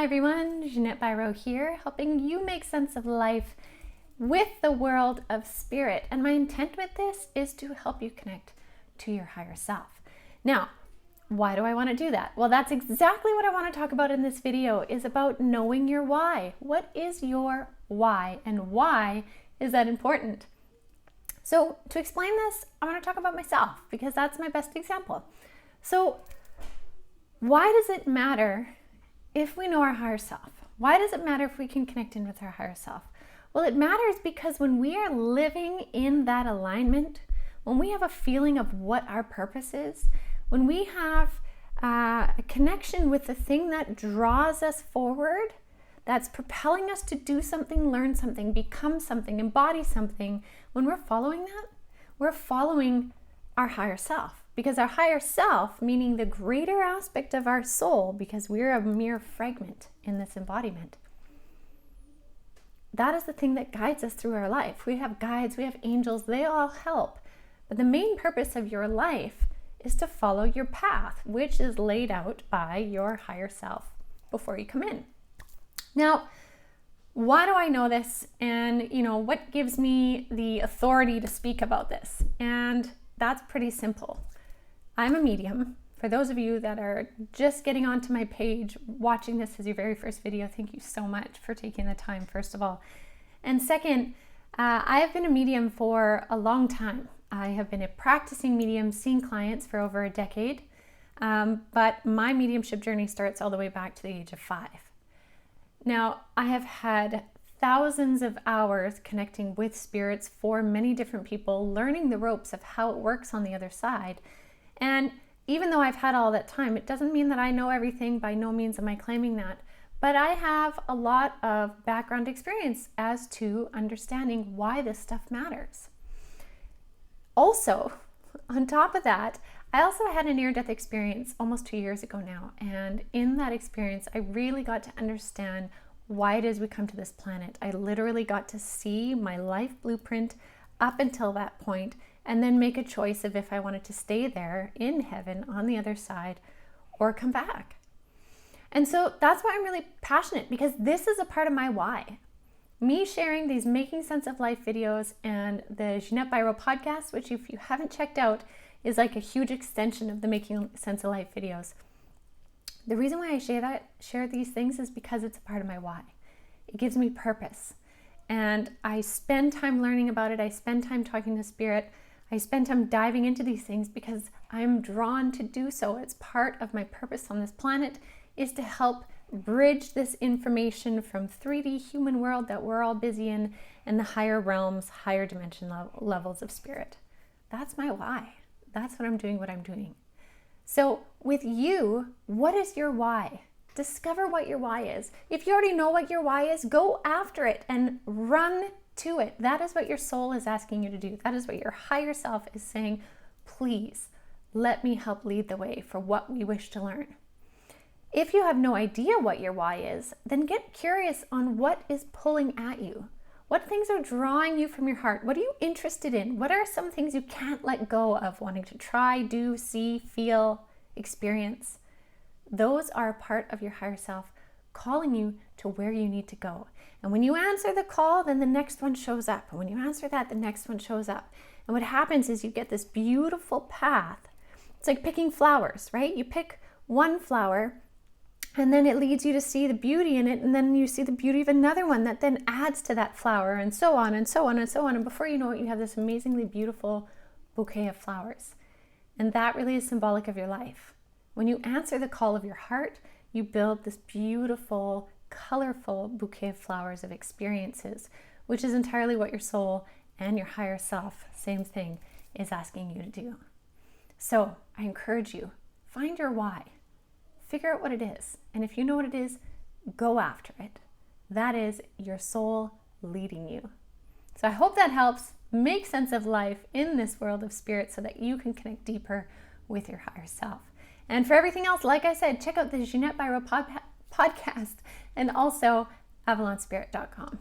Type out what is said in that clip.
Hi everyone, Ginette Biro here, helping you make sense of life with the world of spirit. And my intent with this is to help you connect to your higher self. Now, why do I want to do that? Well, that's exactly what I want to talk about in this video, is about knowing your why. What is your why, and why is that important? So to explain this, I want to talk about myself because that's my best example. So why does it matter if we know our higher self? Why does it matter if we can connect in with our higher self? Well, it matters because when we are living in that alignment, when we have a feeling of what our purpose is, when we have a connection with the thing that draws us forward, that's propelling us to do something, learn something, become something, embody something, when we're following that, we're following our higher self. Because our higher self, meaning the greater aspect of our soul, because we're a mere fragment in this embodiment, that is the thing that guides us through our life. We have guides, we have angels, they all help. But the main purpose of your life is to follow your path, which is laid out by your higher self before you come in. Now, why do I know this? And what gives me the authority to speak about this? And that's pretty simple. I'm a medium. For those of you that are just getting onto my page, watching this as your very first video, thank you so much for taking the time, first of all. And second, I have been a medium for a long time. I have been a practicing medium, seeing clients for over a decade, but my mediumship journey starts all the way back to the age of 5. Now, I have had thousands of hours connecting with spirits for many different people, learning the ropes of how it works on the other side. And even though I've had all that time, it doesn't mean that I know everything. By no means am I claiming that. But I have a lot of background experience as to understanding why this stuff matters. Also, on top of that, I also had a near-death experience almost 2 years ago now. And in that experience, I really got to understand why it is we come to this planet. I literally got to see my life blueprint up until that point, and then make a choice of if I wanted to stay there in heaven on the other side or come back. And so that's why I'm really passionate, because this is a part of my why. Me sharing these Making Sense of Life videos and the Ginette Biro podcast, which if you haven't checked out, is like a huge extension of the Making Sense of Life videos. The reason why I share these things is because it's a part of my why. It gives me purpose. And I spend time learning about it. I spend time talking to Spirit. I spend time diving into these things because I'm drawn to do so. It's part of my purpose on this planet, is to help bridge this information from 3D human world that we're all busy in and the higher realms, higher dimension levels of spirit. That's my why. That's what I'm doing, So with you, what is your why? Discover what your why is. If you already know what your why is, go after it and run to it. That is what your soul is asking you to do. That is what your higher self is saying, please let me help lead the way for what we wish to learn. If you have no idea what your why is, then get curious on what is pulling at you. What things are drawing you from your heart? What are you interested in? What are some things you can't let go of, wanting to try, do, see, feel, experience? Those are a part of your higher self calling you to where you need to go. And when you answer the call, then the next one shows up. And when you answer that, the next one shows up. And what happens is you get this beautiful path. It's like picking flowers, right? You pick one flower, and then it leads you to see the beauty in it, and then you see the beauty of another one that then adds to that flower, and so on and so on and so on. And before you know it, you have this amazingly beautiful bouquet of flowers. And that really is symbolic of your life. When you answer the call of your heart, you build this beautiful, colorful bouquet of flowers of experiences, which is entirely what your soul and your higher self, same thing, is asking you to do. So I encourage you, find your why. Figure out what it is. And if you know what it is, go after it. That is your soul leading you. So I hope that helps make sense of life in this world of spirit so that you can connect deeper with your higher self. And for everything else, like I said, check out the Ginette Biro podcast and also avalonspirit.com.